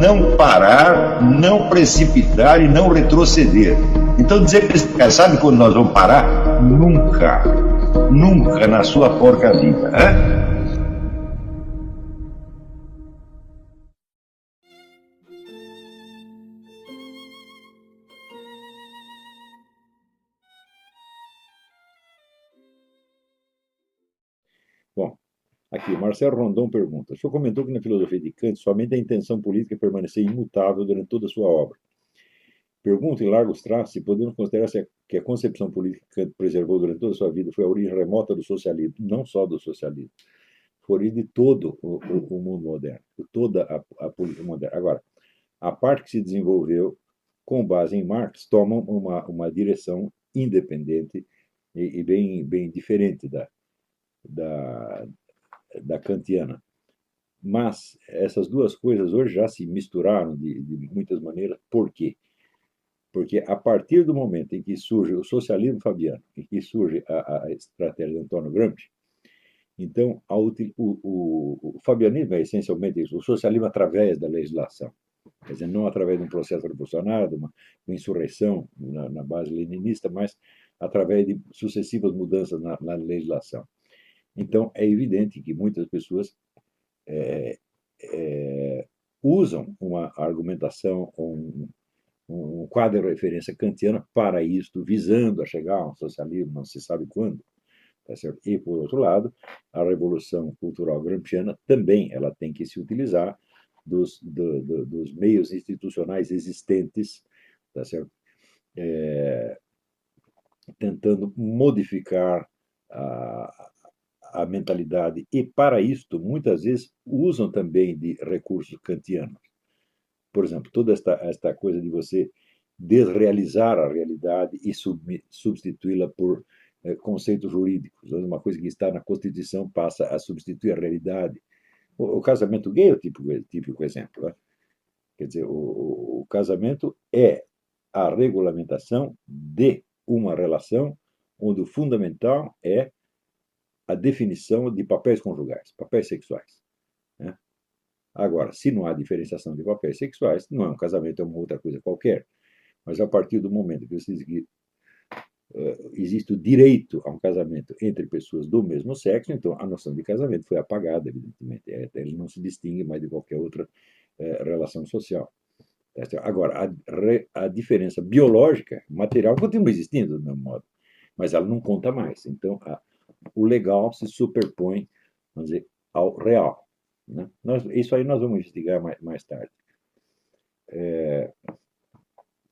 não parar, não precipitar e não retroceder. Então dizer para esse cara, sabe quando nós vamos parar? Nunca. Nunca na sua porca vida. Né? Bom, aqui, Marcelo Rondon pergunta: o senhor comentou que na filosofia de Kant somente a intenção política permanecia imutável durante toda a sua obra. Pergunta, em largos traços, se podemos considerar que a concepção política que Kant preservou durante toda a sua vida foi a origem remota do socialismo, não só do socialismo, foi a origem de todo o mundo moderno, de toda a política moderna. Agora, a parte que se desenvolveu com base em Marx toma uma direção independente e bem diferente da, da kantiana. Mas essas duas coisas hoje já se misturaram de muitas maneiras. Por quê? Porque a partir do momento em que surge o socialismo fabiano, em que surge a estratégia de Antônio Gramsci, então o fabianismo é essencialmente isso, o socialismo através da legislação. Quer dizer, não através de um processo revolucionário, de uma insurreição na base leninista, mas através de sucessivas mudanças na legislação. Então, é evidente que muitas pessoas é, é, usam uma argumentação, um quadro de referência kantiana para isto, visando a chegar a um socialismo, não se sabe quando. Tá certo? E, por outro lado, a revolução cultural gramsciana também ela tem que se utilizar dos meios institucionais existentes, tá certo? Tentando modificar a mentalidade. E, para isto, muitas vezes usam também de recursos kantianos. Por exemplo, toda esta coisa de você desrealizar a realidade e substituí-la por conceitos jurídicos. Uma coisa que está na Constituição passa a substituir a realidade. O casamento gay é o típico exemplo. Né? Quer dizer, o casamento é a regulamentação de uma relação onde o fundamental é a definição de papéis conjugais, papéis sexuais. Né? Agora, se não há diferenciação de papéis sexuais, não é um casamento, é uma outra coisa qualquer. Mas a partir do momento que você diz que existe o direito a um casamento entre pessoas do mesmo sexo, então a noção de casamento foi apagada, evidentemente. Ele não se distingue mais de qualquer outra relação social. Agora, a diferença biológica, material, continua existindo do mesmo modo, mas ela não conta mais. Então, o legal se superpõe, vamos dizer, ao real. Né? Isso aí nós vamos investigar mais tarde.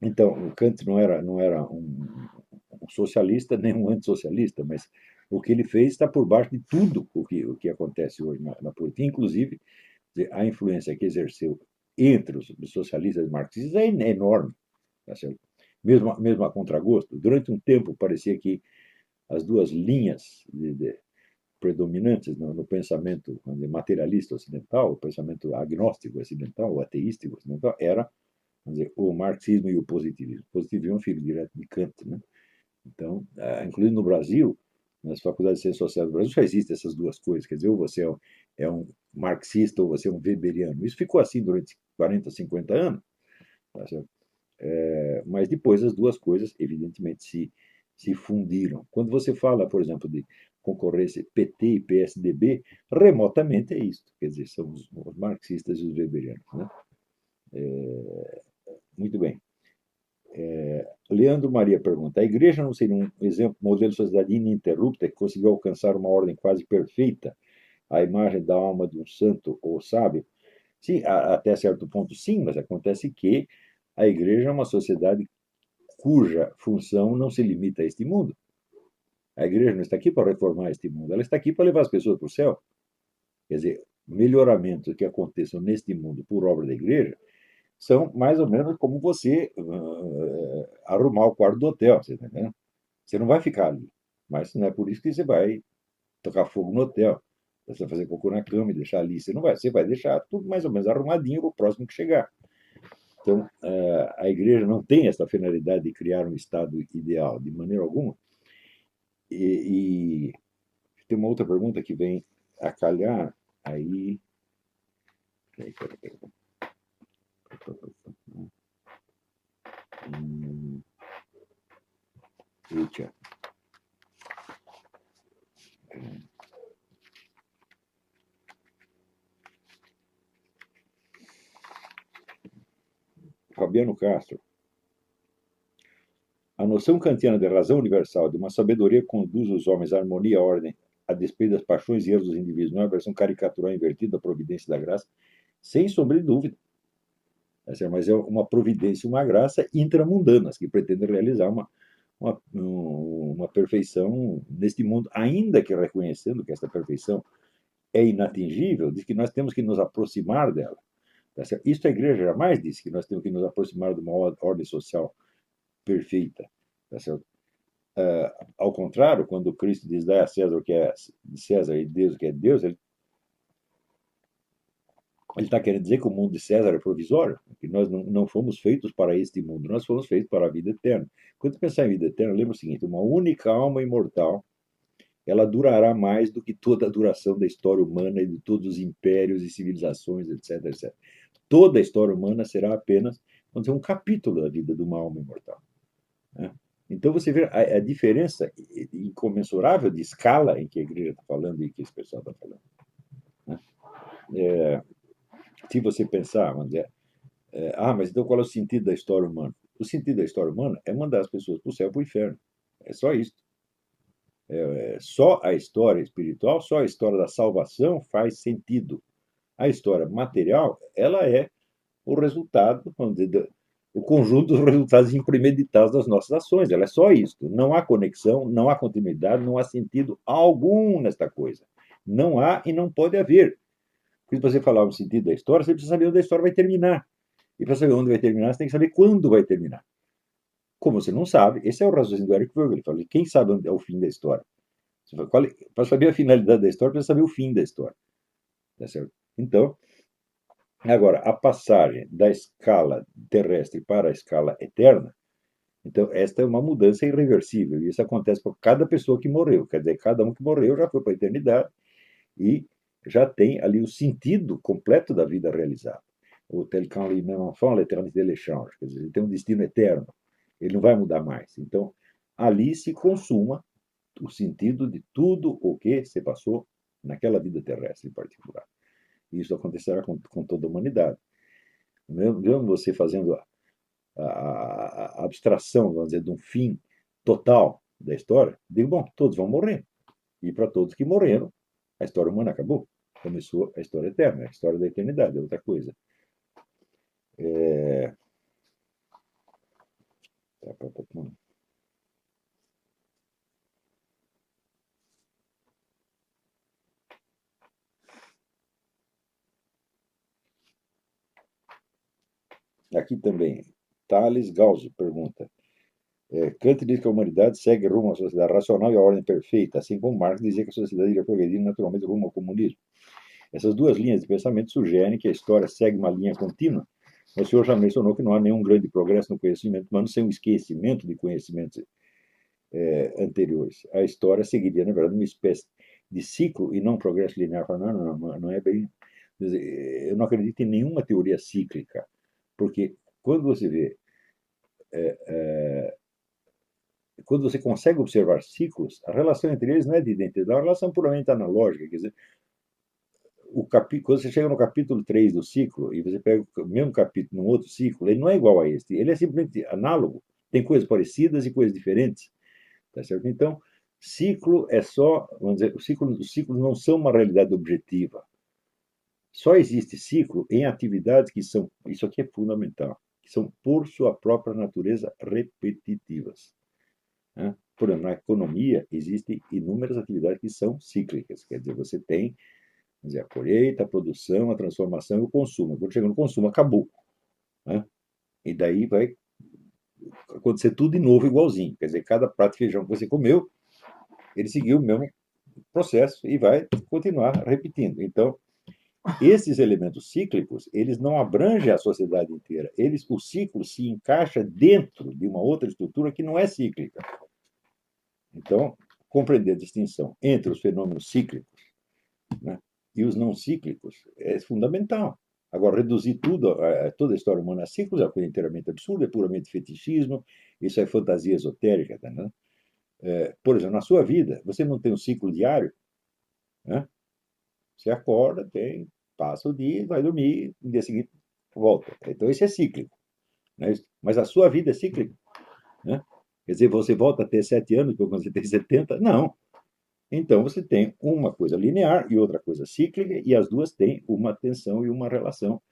Então, o Kant não era um socialista nem um antissocialista, mas o que ele fez está por baixo de tudo o que acontece hoje na política, inclusive a influência que exerceu entre os socialistas e marxistas é enorme. Tá certo? Mesmo a contragosto. Durante um tempo parecia que as duas linhas predominantes no pensamento materialista ocidental, o pensamento agnóstico ocidental, o ateístico ocidental, era, vamos dizer, o marxismo e o positivismo. O positivismo é um filho direto de Kant. Né? Então, inclusive no Brasil, nas faculdades de Ciências Sociais do Brasil, já existem essas duas coisas. Quer dizer, ou você é um marxista ou você é um weberiano. Isso ficou assim durante 40, 50 anos. Tá certo? Mas depois as duas coisas, evidentemente, se fundiram. Quando você fala, por exemplo, de concorrência PT e PSDB, remotamente é isso. Quer dizer, são os marxistas e os weberianos. Né? Muito bem. Leandro Maria pergunta: a igreja não seria um exemplo, modelo de sociedade ininterrupta que conseguiu alcançar uma ordem quase perfeita, a imagem da alma de um santo ou sábio? Sim, até certo ponto, sim, mas acontece que a igreja é uma sociedade cuja função não se limita a este mundo. A igreja não está aqui para reformar este mundo, ela está aqui para levar as pessoas para o céu. Quer dizer, melhoramentos que aconteçam neste mundo por obra da igreja são mais ou menos como você arrumar o quarto do hotel, você tá entendendo? Você não vai ficar ali, mas não é por isso que você vai tocar fogo no hotel, você vai fazer cocô na cama e deixar ali, você vai deixar tudo mais ou menos arrumadinho para o próximo que chegar. Então, a igreja não tem essa finalidade de criar um estado ideal, de maneira alguma. E tem uma outra pergunta que vem a calhar aí. Lúcia. Fabiano Castro. A noção kantiana de razão universal, de uma sabedoria que conduz os homens à harmonia e à ordem, a despeito das paixões e erros dos indivíduos, não é a versão caricatural invertida da providência e da graça, sem sombra de dúvida. Mas é uma providência e uma graça intramundanas, que pretendem realizar uma perfeição neste mundo, ainda que reconhecendo que esta perfeição é inatingível, diz que nós temos que nos aproximar dela. Isto a igreja jamais disse, que nós temos que nos aproximar de uma ordem social perfeita. Ao contrário, quando Cristo diz: dai a César o que é de César e Deus o que é de Deus, ele está querendo dizer que o mundo de César é provisório, que nós não fomos feitos para este mundo, nós fomos feitos para a vida eterna. Quando pensar em vida eterna, lembra o seguinte: uma única alma imortal, ela durará mais do que toda a duração da história humana e de todos os impérios e civilizações, etc, etc. Toda a história humana será apenas, vamos dizer, um capítulo da vida de uma alma imortal. Né? Então você vê a diferença incomensurável de escala em que a igreja está falando e que esse pessoal está falando. Né? Se você pensar, vamos dizer, mas então qual é o sentido da história humana? O sentido da história humana é mandar as pessoas para o céu e para o inferno. É só isso. Só a história espiritual, só a história da salvação faz sentido. A história material, ela é o resultado, vamos dizer, o conjunto dos resultados impremeditados das nossas ações. Ela é só isso. Não há conexão, não há continuidade, não há sentido algum nesta coisa. Não há e não pode haver. Porque para você falar o sentido da história, você precisa saber onde a história vai terminar. E para saber onde vai terminar, você tem que saber quando vai terminar. Como você não sabe, esse é o raciocínio do Eric Vogel. Ele fala: quem sabe onde é o fim da história? Para saber a finalidade da história, precisa saber o fim da história. Tá certo? Então, agora, a passagem da escala terrestre para a escala eterna, então, esta é uma mudança irreversível. E isso acontece por cada pessoa que morreu. Quer dizer, cada um que morreu já foi para a eternidade e já tem ali o sentido completo da vida realizada. O tel quand lui-même enfant, l'éternité l'échange. Quer dizer, ele tem um destino eterno. Ele não vai mudar mais. Então, ali se consuma o sentido de tudo o que se passou naquela vida terrestre em particular. E isso acontecerá com toda a humanidade. Mesmo você fazendo a abstração, vamos dizer, de um fim total da história, digo, bom, todos vão morrer. E para todos que morreram, a história humana acabou. Começou a história eterna, a história da eternidade, é outra coisa. Aqui também, Thales Gauss pergunta: Kant diz que a humanidade segue rumo à sociedade racional e à ordem perfeita, assim como Marx dizia que a sociedade iria progredir naturalmente rumo ao comunismo. Essas duas linhas de pensamento sugerem que a história segue uma linha contínua. O senhor já mencionou que não há nenhum grande progresso no conhecimento humano sem um esquecimento de conhecimentos anteriores. A história seguiria, na verdade, uma espécie de ciclo e não progresso linear. Não é bem. Eu não acredito em nenhuma teoria cíclica, porque quando você vê quando você consegue observar ciclos, a relação entre eles não é de identidade, é uma relação puramente analógica. Quer dizer, quando você chega no capítulo 3 do ciclo e você pega o mesmo capítulo num outro ciclo, ele não é igual a este, ele é simplesmente análogo. Tem coisas parecidas e coisas diferentes. Tá certo? Então, ciclo é só, vamos dizer, os ciclos não são uma realidade objetiva. Só existe ciclo em atividades que são, isso aqui é fundamental, que são por sua própria natureza repetitivas. Né? Por exemplo, na economia existem inúmeras atividades que são cíclicas. Quer dizer, você tem, vamos dizer, a colheita, a produção, a transformação e o consumo. Quando chega no consumo, acabou. Né? E daí vai acontecer tudo de novo igualzinho. Quer dizer, cada prato de feijão que você comeu, ele seguiu o mesmo processo e vai continuar repetindo. Então, esses elementos cíclicos, eles não abrangem a sociedade inteira. O ciclo se encaixa dentro de uma outra estrutura que não é cíclica. Então, compreender a distinção entre os fenômenos cíclicos, né, e os não cíclicos é fundamental. Agora, reduzir toda a história humana a ciclos é uma coisa inteiramente absurda, é puramente fetichismo, isso é fantasia esotérica. Tá, né? Por exemplo, na sua vida, você não tem um ciclo diário, né? Você acorda, passa o dia, vai dormir, no dia seguinte volta. Então, isso é cíclico. Né? Mas a sua vida é cíclica. Né? Quer dizer, você volta a ter 7 anos quando você tem 70? Não. Então, você tem uma coisa linear e outra coisa cíclica, e as duas têm uma tensão e uma relação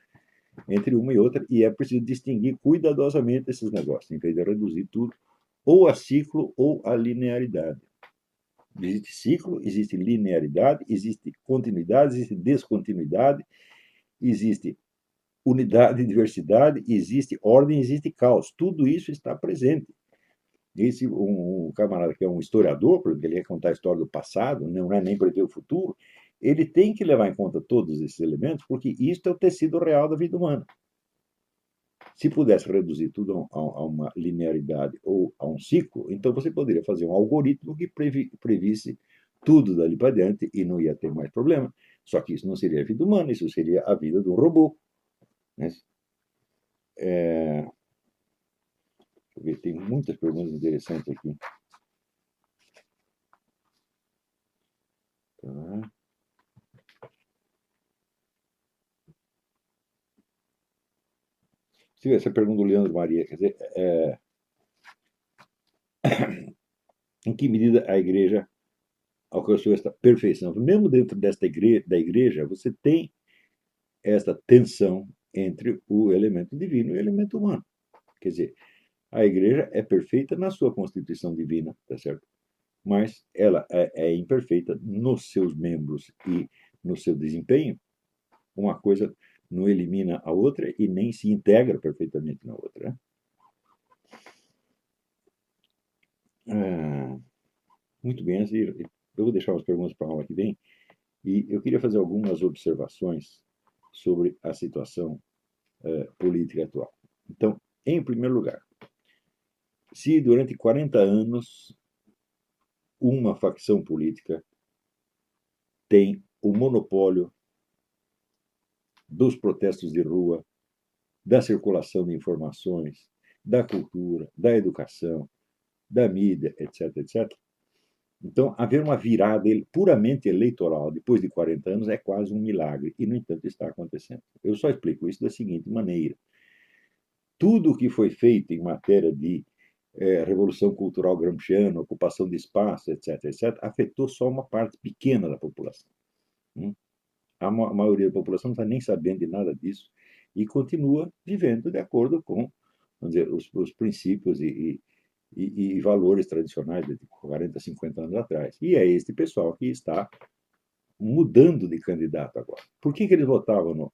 entre uma e outra, e é preciso distinguir cuidadosamente esses negócios, em vez de reduzir tudo ou a ciclo ou a linearidade. Existe ciclo, existe linearidade, existe continuidade, existe descontinuidade, existe unidade e diversidade, existe ordem, existe caos. Tudo isso está presente. Um camarada que é um historiador, porque ele quer contar a história do passado, não é nem prever o futuro, ele tem que levar em conta todos esses elementos, porque isto é o tecido real da vida humana. Se pudesse reduzir tudo a uma linearidade ou a um ciclo, então você poderia fazer um algoritmo que previsse tudo dali para diante e não ia ter mais problema. Só que isso não seria a vida humana, isso seria a vida de um robô. Né? Deixa eu ver, tem muitas perguntas interessantes aqui. Tá. Essa pergunta do Leandro Maria, quer dizer, em que medida a igreja alcançou esta perfeição? Mesmo dentro da igreja, você tem esta tensão entre o elemento divino e o elemento humano. Quer dizer, a igreja é perfeita na sua constituição divina, tá certo? Mas ela é imperfeita nos seus membros e no seu desempenho. Uma coisa não elimina a outra e nem se integra perfeitamente na outra. Muito bem, eu vou deixar as perguntas para a aula que vem e eu queria fazer algumas observações sobre a situação política atual. Então, em primeiro lugar, se durante 40 anos uma facção política tem o monopólio dos protestos de rua, da circulação de informações, da cultura, da educação, da mídia, etc., etc. Então, haver uma virada puramente eleitoral depois de 40 anos é quase um milagre, e, no entanto, está acontecendo. Eu só explico isso da seguinte maneira. Tudo o que foi feito em matéria de revolução cultural gramsciana, ocupação de espaço, etc., etc., afetou só uma parte pequena da população. A maioria da população não está nem sabendo de nada disso e continua vivendo de acordo com, vamos dizer, os princípios e valores tradicionais de 40, 50 anos atrás. E é este pessoal que está mudando de candidato agora. Por que eles votavam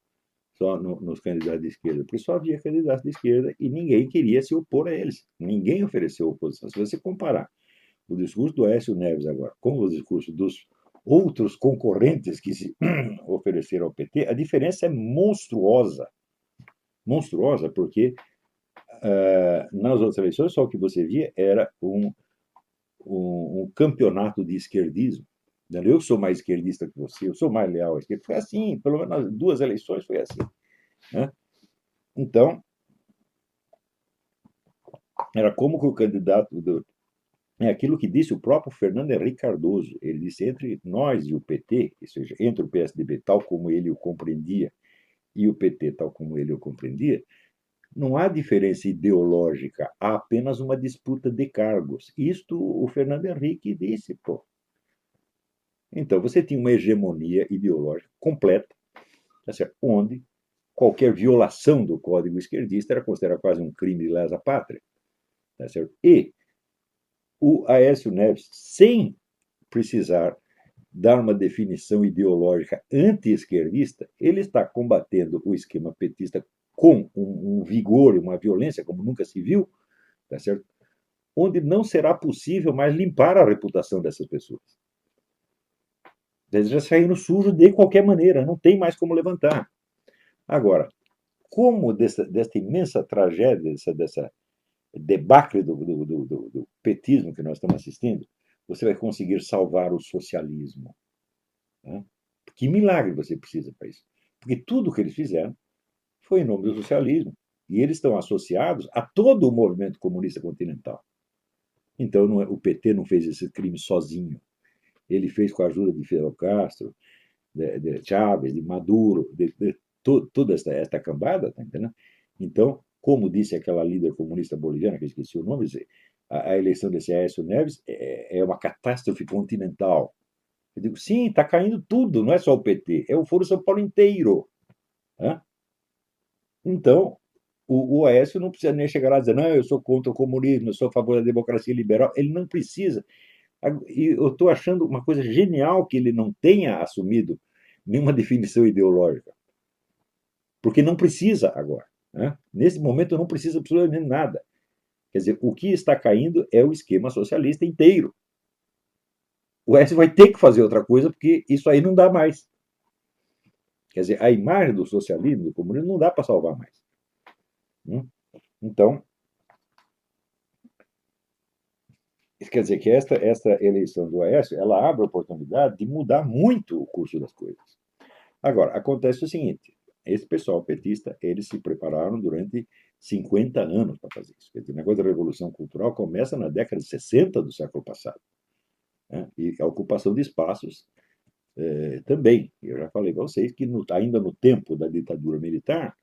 só nos candidatos de esquerda? Porque só havia candidatos de esquerda e ninguém queria se opor a eles. Ninguém ofereceu oposição. Se você comparar o discurso do Aécio Neves agora com o discurso dos outros concorrentes que se ofereceram ao PT, a diferença é monstruosa. Monstruosa, porque nas outras eleições só o que você via era um campeonato de esquerdismo. Eu sou mais esquerdista que você, eu sou mais leal à esquerda. Foi assim, pelo menos nas 2 eleições foi assim. Né? Então, era como que o candidato é aquilo que disse o próprio Fernando Henrique Cardoso. Ele disse: entre nós e o PT, ou seja, entre o PSDB, tal como ele o compreendia, e o PT, tal como ele o compreendia, não há diferença ideológica, há apenas uma disputa de cargos. Isto o Fernando Henrique disse, pô. Então, você tinha uma hegemonia ideológica completa, tá certo? Onde qualquer violação do código esquerdista era considerada quase um crime de lesa pátria. Tá certo? E o Aécio Neves, sem precisar dar uma definição ideológica anti-esquerdista, ele está combatendo o esquema petista com um vigor e uma violência como nunca se viu, tá certo? Onde não será possível mais limpar a reputação dessas pessoas. Eles já saíram sujo de qualquer maneira, não tem mais como levantar. Agora, como desta imensa tragédia, dessa debacle do petismo que nós estamos assistindo, você vai conseguir salvar o socialismo? Né? Que milagre você precisa para isso? Porque tudo que eles fizeram foi em nome do socialismo. E eles estão associados a todo o movimento comunista continental. Então, o PT não fez esse crime sozinho. Ele fez com a ajuda de Fidel Castro, de Chávez, de Maduro, de toda esta cambada, tá entendendo? Então, como disse aquela líder comunista boliviana, que eu esqueci o nome, a eleição desse Aécio Neves é uma catástrofe continental. Eu digo, sim, está caindo tudo, não é só o PT, é o Foro São Paulo inteiro. Né? Então, o Aécio não precisa nem chegar lá e dizer, não, eu sou contra o comunismo, eu sou a favor da democracia liberal. Ele não precisa. E eu estou achando uma coisa genial que ele não tenha assumido nenhuma definição ideológica. Porque não precisa agora. Né? Nesse momento não precisa absolutamente nada. Quer dizer, o que está caindo é o esquema socialista inteiro. O Aécio vai ter que fazer outra coisa, porque isso aí não dá mais. Quer dizer, a imagem do socialismo, do comunismo, não dá para salvar mais. Então, quer dizer que esta eleição do Aécio, ela abre a oportunidade de mudar muito o curso das coisas. Agora, acontece o seguinte, esse pessoal petista, eles se prepararam durante 50 anos para fazer isso. Quer dizer, o negócio da Revolução Cultural começa na década de 60 do século passado. Né? E a ocupação de espaços também. Eu já falei para vocês que ainda no tempo da ditadura militar,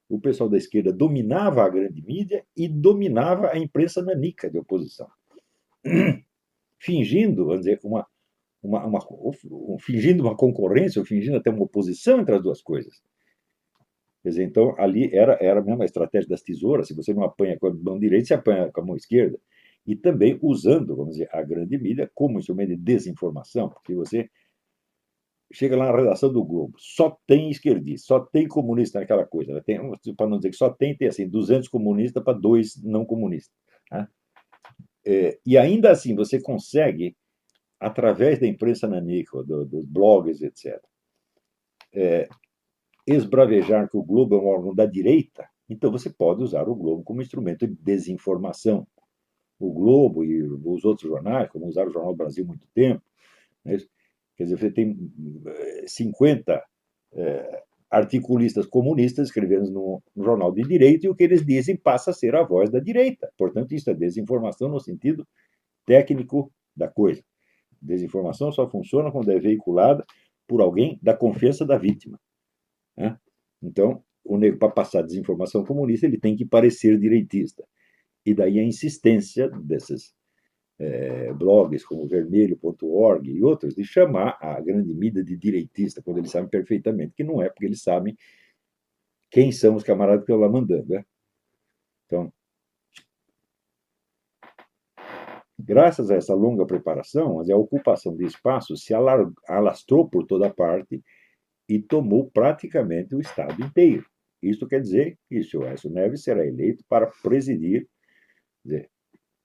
o pessoal da esquerda dominava a grande mídia e dominava a imprensa nanica de oposição. Fingindo, vamos dizer, fingindo uma concorrência, ou fingindo até uma oposição entre as duas coisas. Quer dizer, então, ali era mesmo a estratégia das tesouras. Se você não apanha com a mão direita, você apanha com a mão esquerda. E também usando, vamos dizer, a grande mídia como instrumento de desinformação. Porque você chega lá na redação do Globo, só tem esquerdista, só tem comunista naquela coisa. Né? Para não dizer que só tem assim, 200 comunistas para 2 não comunistas. Né? E ainda assim, você consegue, através da imprensa nanica, dos blogs, etc., esbravejar que o Globo é um órgão da direita, então você pode usar o Globo como instrumento de desinformação. O Globo e os outros jornais, como usaram o Jornal do Brasil há muito tempo, né? Quer dizer, você tem 50 articulistas comunistas escrevendo no jornal de direita e o que eles dizem passa a ser a voz da direita. Portanto, isso é desinformação no sentido técnico da coisa. Desinformação só funciona quando é veiculada por alguém da confiança da vítima. Né? Então, para passar desinformação comunista, ele tem que parecer direitista. E daí a insistência desses blogs como vermelho.org e outros de chamar a grande mídia de direitista, quando eles sabem perfeitamente que não é, porque eles sabem quem são os camaradas que estão lá mandando. Né? Então, graças a essa longa preparação, a ocupação de espaço se alastrou por toda parte e tomou praticamente o Estado inteiro. Isso quer dizer que o senhor Aécio Neves será eleito para presidir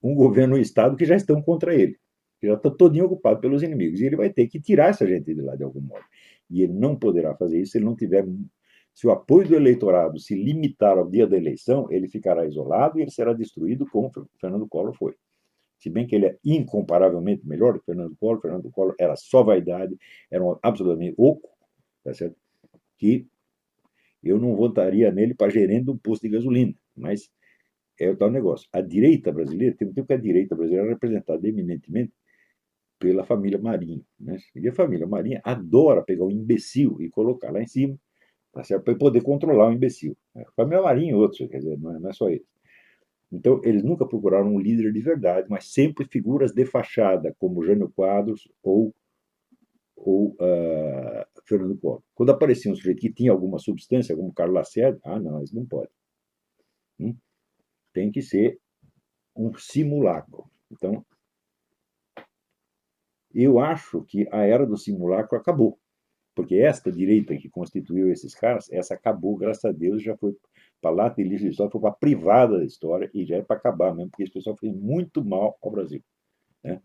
um governo e um Estado que já estão contra ele, que já está todinho ocupado pelos inimigos. E ele vai ter que tirar essa gente de lá de algum modo. E ele não poderá fazer isso se ele não tiver. Se o apoio do eleitorado se limitar ao dia da eleição, ele ficará isolado e ele será destruído como Fernando Collor foi. Se bem que ele é incomparavelmente melhor do que Fernando Collor era só vaidade, era absolutamente oco, tá certo? Que eu não votaria nele para gerente um posto de gasolina, mas é o tal negócio. A direita brasileira, tem um tempo que a direita brasileira é representada eminentemente pela família Marinho. Né? E a família Marinho adora pegar um imbecil e colocar lá em cima, tá certo? Para poder controlar o imbecil. A família Marinho e outros, quer dizer, não é só eles. Então, eles nunca procuraram um líder de verdade, mas sempre figuras de fachada, como Jânio Quadros ou Fernando Collor. Quando aparecia um sujeito que tinha alguma substância, como Carlos Lacerda, não, isso não pode. Tem que ser um simulacro. Então, eu acho que a era do simulacro acabou. Porque esta direita que constituiu esses caras, essa acabou, graças a Deus, já foi para lá de lixo de história, foi para a privada da história e já é para acabar mesmo, porque esse pessoal fez muito mal ao Brasil. Né?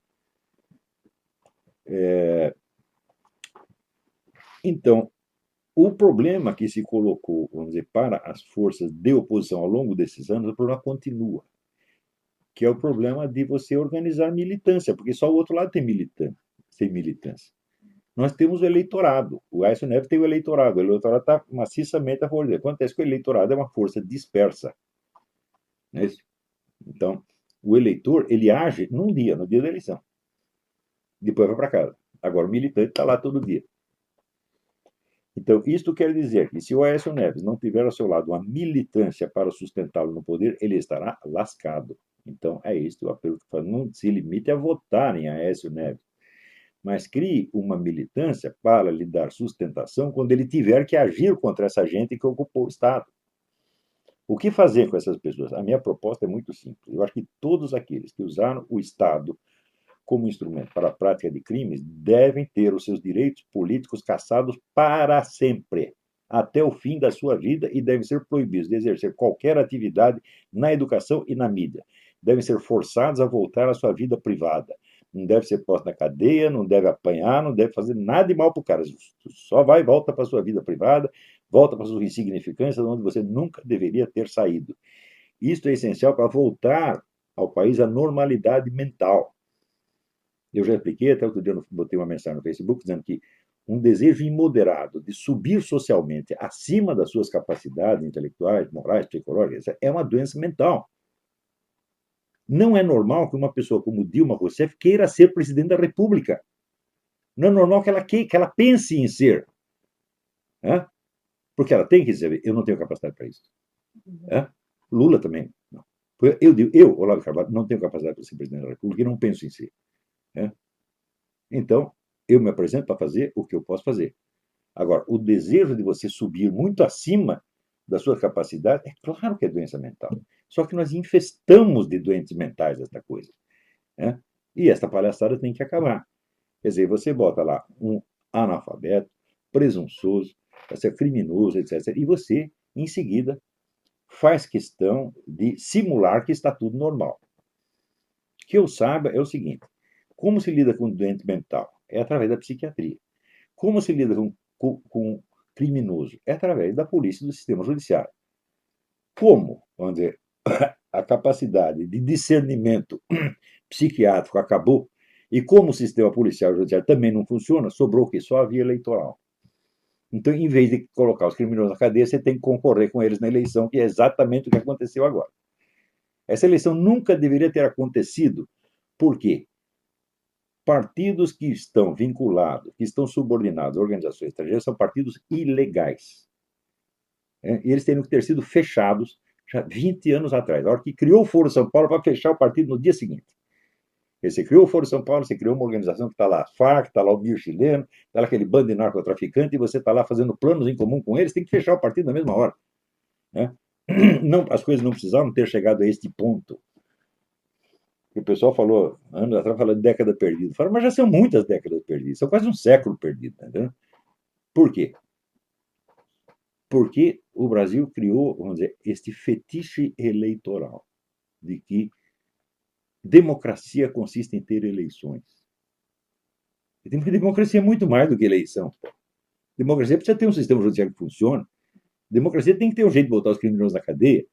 Então, o problema que se colocou, vamos dizer, para as forças de oposição ao longo desses anos, o problema continua, que é o problema de você organizar militância, porque só o outro lado tem militância. Nós temos o eleitorado. O Aécio Neves tem o eleitorado. O eleitorado está maciçamente a favor dele. Acontece que o eleitorado é uma força dispersa. Não é isso? Então, O eleitor, ele age num dia, no dia da eleição. Depois vai para casa. Agora, o militante está lá todo dia. Então, isto quer dizer que se o Aécio Neves não tiver ao seu lado uma militância para sustentá-lo no poder, ele estará lascado. Então, é este o apelo que faz. Não se limite a votar em Aécio Neves, mas crie uma militância para lhe dar sustentação quando ele tiver que agir contra essa gente que ocupou o Estado. O que fazer com essas pessoas? A minha proposta é muito simples. Eu acho que todos aqueles que usaram o Estado como instrumento para a prática de crimes devem ter os seus direitos políticos cassados para sempre, até o fim da sua vida, e devem ser proibidos de exercer qualquer atividade na educação e na mídia. Devem ser forçados a voltar à sua vida privada. Não deve ser posto na cadeia, não deve apanhar, não deve fazer nada de mal para o cara. Só vai e volta para a sua vida privada, volta para a sua insignificância, onde você nunca deveria ter saído. Isto é essencial para voltar ao país à normalidade mental. Eu já expliquei, até outro dia eu botei uma mensagem no Facebook dizendo que um desejo imoderado de subir socialmente acima das suas capacidades intelectuais, morais, psicológicas, é uma doença mental. Não é normal que uma pessoa como Dilma Rousseff queira ser presidente da República. Não é normal que ela pense em ser. Né? Porque ela tem que dizer, eu não tenho capacidade para isso. Né? Lula também. Não. Eu, Olavo Carvalho, não tenho capacidade para ser presidente da República e não penso em ser. Então, eu me apresento para fazer o que eu posso fazer. Agora, o desejo de você subir muito acima da sua capacidade, é claro que é doença mental. Só que nós infestamos de doentes mentais esta coisa. Né? E esta palhaçada tem que acabar. Quer dizer, você bota lá um analfabeto, presunçoso, criminoso, etc. E você, em seguida, faz questão de simular que está tudo normal. O que eu saiba é o seguinte: como se lida com doente mental? É através da psiquiatria. Como se lida com criminoso? É através da polícia e do sistema judiciário. Como, vamos dizer, a capacidade de discernimento psiquiátrico acabou e como o sistema policial e judiciário também não funciona, sobrou o quê? Só a via eleitoral. Então, em vez de colocar os criminosos na cadeia, você tem que concorrer com eles na eleição, que é exatamente o que aconteceu agora. Essa eleição nunca deveria ter acontecido. Por quê? Partidos que estão vinculados, que estão subordinados a organizações estrangeiras, são partidos ilegais. E eles teriam que ter sido fechados já 20 anos atrás. A hora que criou o Foro São Paulo para fechar o partido no dia seguinte. Você criou o Foro São Paulo, você criou uma organização que está lá, a FARC, está lá o BIR chileno, está lá aquele bando de narcotraficante, e você está lá fazendo planos em comum com eles, tem que fechar o partido na mesma hora. Né? Não, as coisas não precisavam ter chegado a este ponto. O pessoal falou, anos atrás, falando de década perdida. Falaram, mas já são muitas décadas perdidas, são quase um século perdido. Entendeu? Por quê? Porque o Brasil criou, vamos dizer, este fetiche eleitoral de que democracia consiste em ter eleições. E democracia é muito mais do que eleição. Democracia precisa ter um sistema judiciário que funcione. Democracia tem que ter um jeito de botar os criminosos na cadeia.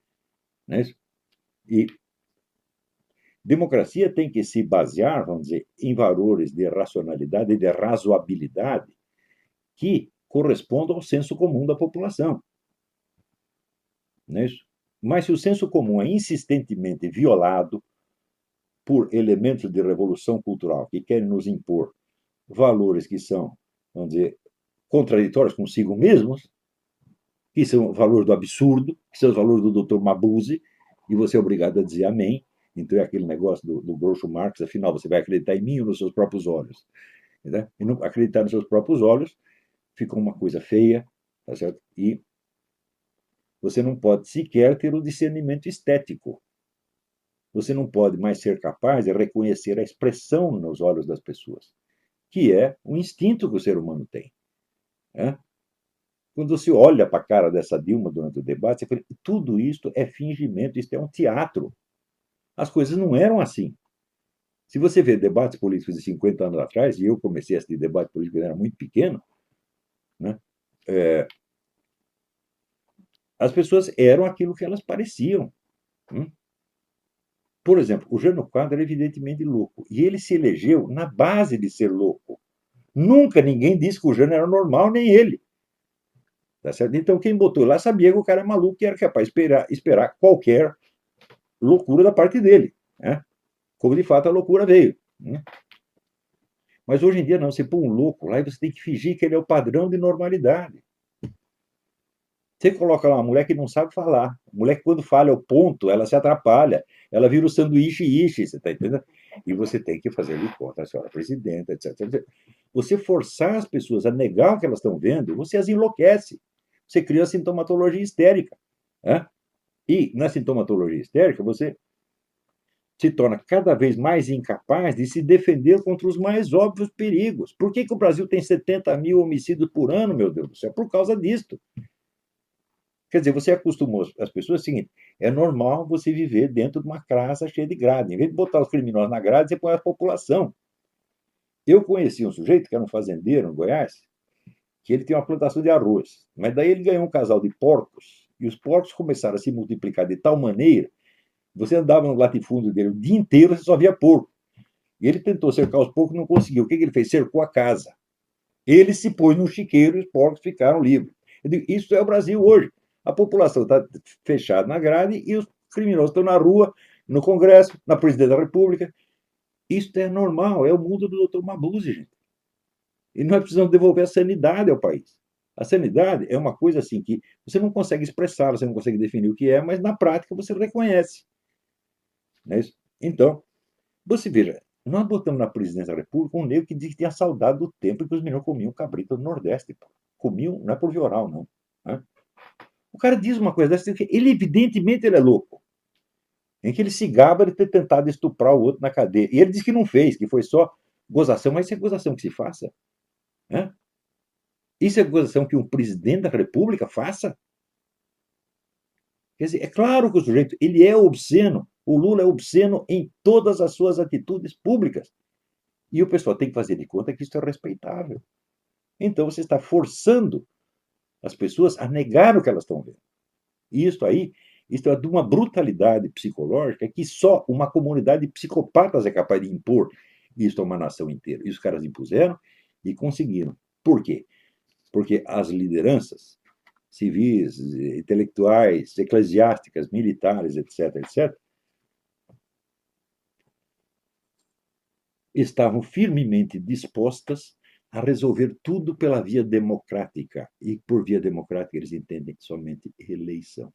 Não é isso? E democracia tem que se basear, vamos dizer, em valores de racionalidade e de razoabilidade que correspondam ao senso comum da população. Não é isso? Mas se o senso comum é insistentemente violado por elementos de revolução cultural que querem nos impor valores que são, vamos dizer, contraditórios consigo mesmos, que são valores do absurdo, que são os valores do Dr. Mabuse, e você é obrigado a dizer amém. Então é aquele negócio do Groucho Marx, afinal, você vai acreditar em mim ou nos seus próprios olhos? Né? E não acreditar nos seus próprios olhos fica uma coisa feia, tá certo? E você não pode sequer ter o discernimento estético. Você não pode mais ser capaz de reconhecer a expressão nos olhos das pessoas, que é o instinto que o ser humano tem. Né? Quando você olha para a cara dessa Dilma durante o debate, você fala, tudo isto é fingimento, isto é um teatro. As coisas não eram assim. Se você vê debates políticos de 50 anos atrás, e eu comecei a assistir debate político quando era muito pequeno, né, as pessoas eram aquilo que elas pareciam. Por exemplo, o Jânio Quadros era evidentemente louco, e ele se elegeu na base de ser louco. Nunca ninguém disse que o Jânio era normal, nem ele. Tá certo? Então, quem botou lá sabia que o cara é maluco e era capaz de esperar qualquer loucura da parte dele. né? Como de fato a loucura veio, né? Mas hoje em dia não, você põe um louco lá e você tem que fingir que ele é o padrão de normalidade. Você coloca lá uma mulher que não sabe falar. A mulher que quando fala é o ponto, ela se atrapalha. Ela vira o sanduíche ishi, você está entendendo? E você tem que fazer de conta, a senhora presidenta, etc. Você forçar as pessoas a negar o que elas estão vendo, você as enlouquece. Você cria a sintomatologia histérica, né? E na sintomatologia histérica, você se torna cada vez mais incapaz de se defender contra os mais óbvios perigos. Por que o Brasil tem 70 mil homicídios por ano, meu Deus do céu? Por causa disto. Quer dizer, você acostumou as pessoas, é o seguinte, é normal você viver dentro de uma casa cheia de grade. Em vez de botar os criminosos na grade, você põe a população. Eu conheci um sujeito, que era um fazendeiro no Goiás, que ele tinha uma plantação de arroz. Mas daí ele ganhou um casal de porcos, e os porcos começaram a se multiplicar de tal maneira, você andava no latifúndio dele o dia inteiro, você só via porco. E ele tentou cercar os porcos, não conseguiu. O que ele fez? Cercou a casa. Ele se pôs no chiqueiro e os porcos ficaram livres. Eu digo, isso é o Brasil hoje. A população está fechada na grade e os criminosos estão na rua, no Congresso, na Presidência da República. Isso é normal, é o mundo do Dr. Mabuse, gente. E nós precisamos devolver a sanidade ao país. A sanidade é uma coisa assim que você não consegue expressar, você não consegue definir o que é, mas na prática você reconhece. Não é isso? Então, você veja, nós botamos na Presidência da República um negro que diz que tinha saudade do tempo em que os meninos comiam cabrito do Nordeste. Pô. Comiam, não é por via oral, não. Né? O cara diz uma coisa dessa, ele evidentemente ele é louco. Em que ele se gaba de ter tentado estuprar o outro na cadeia. E ele diz que não fez, que foi só gozação, mas isso é gozação que se faça. Né? Isso é gozação que um presidente da República faça? Quer dizer, é claro que o sujeito ele é obsceno. O Lula é obsceno em todas as suas atitudes públicas. E o pessoal tem que fazer de conta que isso é respeitável. Então você está forçando as pessoas a negar o que elas estão vendo. E isso é de uma brutalidade psicológica que só uma comunidade de psicopatas é capaz de impor isso a uma nação inteira. E os caras impuseram e conseguiram. Por quê? Porque as lideranças civis, intelectuais, eclesiásticas, militares, etc., estavam firmemente dispostas a resolver tudo pela via democrática. E por via democrática eles entendem somente eleição.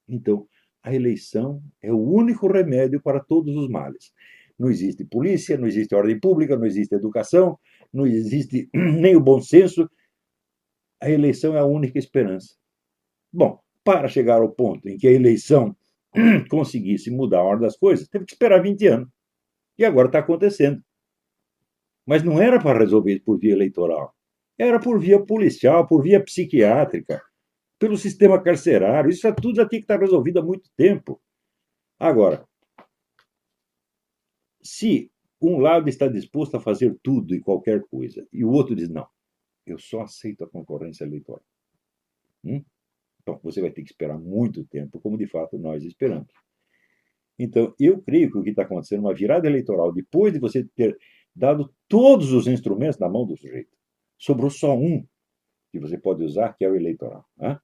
Então, a eleição é o único remédio para todos os males. Não existe polícia, não existe ordem pública, não existe educação, não existe nem o bom senso. A eleição é a única esperança. Bom, para chegar ao ponto em que a eleição conseguisse mudar a ordem das coisas, teve que esperar 20 anos. E agora está acontecendo. Mas não era para resolver isso por via eleitoral. Era por via policial, por via psiquiátrica, pelo sistema carcerário. Isso tudo já tinha que estar resolvido há muito tempo. Agora, se um lado está disposto a fazer tudo e qualquer coisa, e o outro diz, não, eu só aceito a concorrência eleitoral. Então, você vai ter que esperar muito tempo, como de fato nós esperamos. Então, eu creio que o que está acontecendo é uma virada eleitoral, depois de você ter dado todos os instrumentos na mão do sujeito. Sobrou só um que você pode usar, que é o eleitoral. Né?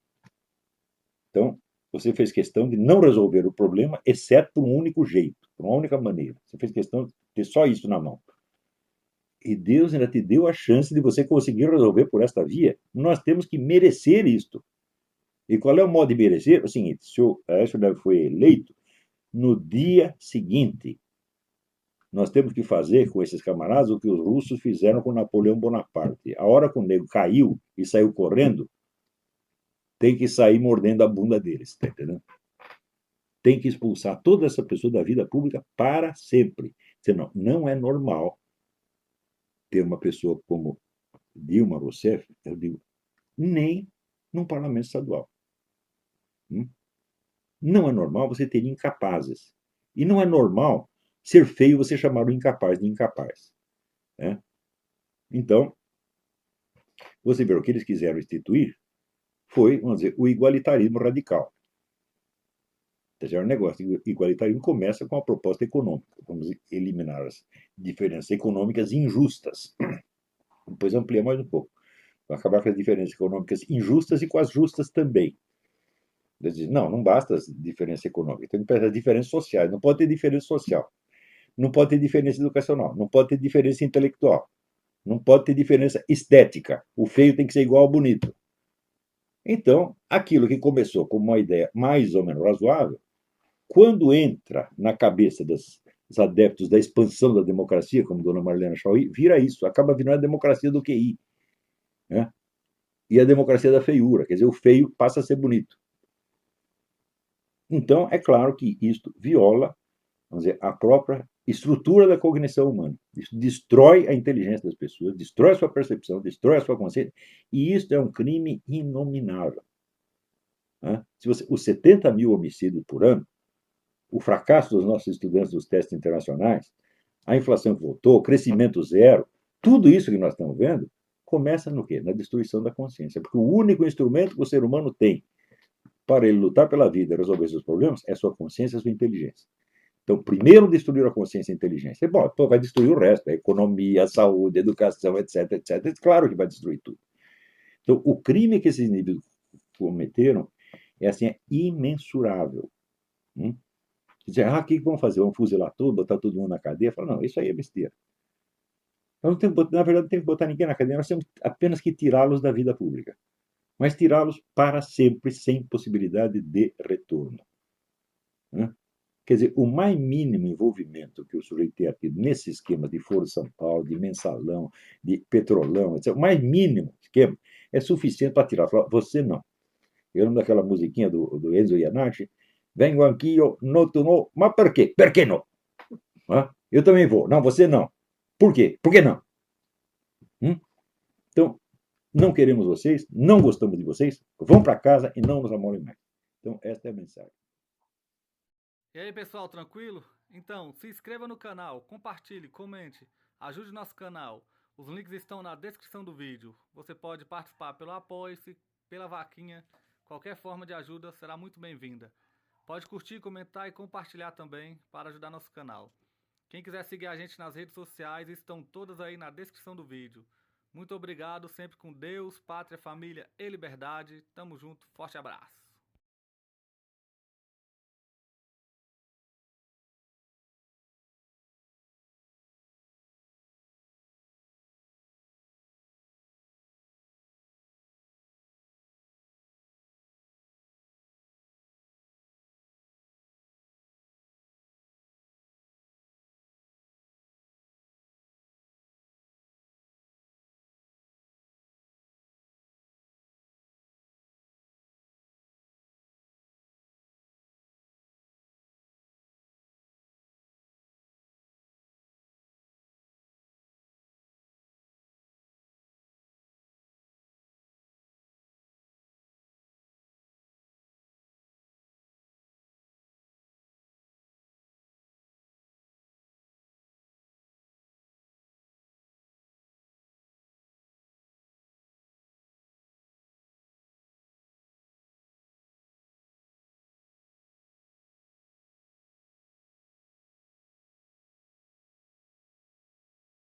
Então, você fez questão de não resolver o problema, exceto por um único jeito, por uma única maneira. Você fez questão de ter só isso na mão. E Deus ainda te deu a chance de você conseguir resolver por esta via. Nós temos que merecer isto. E qual é o modo de merecer? É o seguinte, se o Aécio Neves foi eleito, no dia seguinte, nós temos que fazer com esses camaradas o que os russos fizeram com Napoleão Bonaparte. A hora que o nego caiu e saiu correndo, tem que sair mordendo a bunda deles, tá entendendo? Tem que expulsar toda essa pessoa da vida pública para sempre. Senão, não é normal ter uma pessoa como Dilma Rousseff, eu digo, nem num parlamento estadual. Não é normal você ter incapazes. E não é normal ser feio você chamar o incapaz de incapaz. Né? Então, você vê o que eles quiseram instituir foi, vamos dizer, o igualitarismo radical. O negócio de igualitarismo começa com a proposta econômica. Vamos eliminar as diferenças econômicas injustas. Depois amplia mais um pouco. Vai acabar com as diferenças econômicas injustas e com as justas também. Eles dizem, não basta a diferença econômica, tem que pensar diferenças sociais. Não pode ter diferença social, não pode ter diferença educacional, não pode ter diferença intelectual, não pode ter diferença estética. O feio tem que ser igual ao bonito. Então, aquilo que começou como uma ideia mais ou menos razoável, quando entra na cabeça dos adeptos da expansão da democracia, como Dona Marlene Chauí, vira isso, acaba virando a democracia do QI, né? E a democracia da feiura, quer dizer, o feio passa a ser bonito. Então, é claro que isto viola, vamos dizer, a própria estrutura da cognição humana. Isso destrói a inteligência das pessoas, destrói a sua percepção, destrói a sua consciência, e isso é um crime inominável. Né? Se você, os 70 mil homicídios por ano, o fracasso dos nossos estudantes dos testes internacionais, a inflação que voltou, o crescimento zero, tudo isso que nós estamos vendo, começa no quê? Na destruição da consciência. Porque o único instrumento que o ser humano tem para ele lutar pela vida e resolver seus problemas é sua consciência e sua inteligência. Então, primeiro destruir a consciência e a inteligência. Bom, vai destruir o resto, a economia, a saúde, a educação, etc, etc. Claro que vai destruir tudo. Então, o crime que esses indivíduos cometeram é assim, é imensurável. Dizer, o que vão fazer? Vão fuzilar tudo, botar todo mundo na cadeia? Fala, não, isso aí é besteira. Não tem, na verdade, não tem que botar ninguém na cadeia, nós temos apenas que tirá-los da vida pública. Mas tirá-los para sempre, sem possibilidade de retorno. Quer dizer, o mais mínimo envolvimento que o sujeito tenha tido nesse esquema de Foro São Paulo, de mensalão, de petrolão, etc., o mais mínimo esquema é suficiente para tirar. Falar, você não. Eu lembro daquela musiquinha do Enzo Iannacci, vengo aqui, no tu no, mas por quê? Por que não? Eu também vou. Não, você não. Por quê? Por que não? Então, não queremos vocês, não gostamos de vocês, vão para casa e não nos amolem mais. Então, esta é a mensagem. E aí, pessoal, tranquilo? Então, se inscreva no canal, compartilhe, comente, ajude o nosso canal. Os links estão na descrição do vídeo. Você pode participar pelo Apoie-se, pela vaquinha. Qualquer forma de ajuda será muito bem-vinda. Pode curtir, comentar e compartilhar também para ajudar nosso canal. Quem quiser seguir a gente nas redes sociais, estão todas aí na descrição do vídeo. Muito obrigado, sempre com Deus, pátria, família e liberdade. Tamo junto, forte abraço.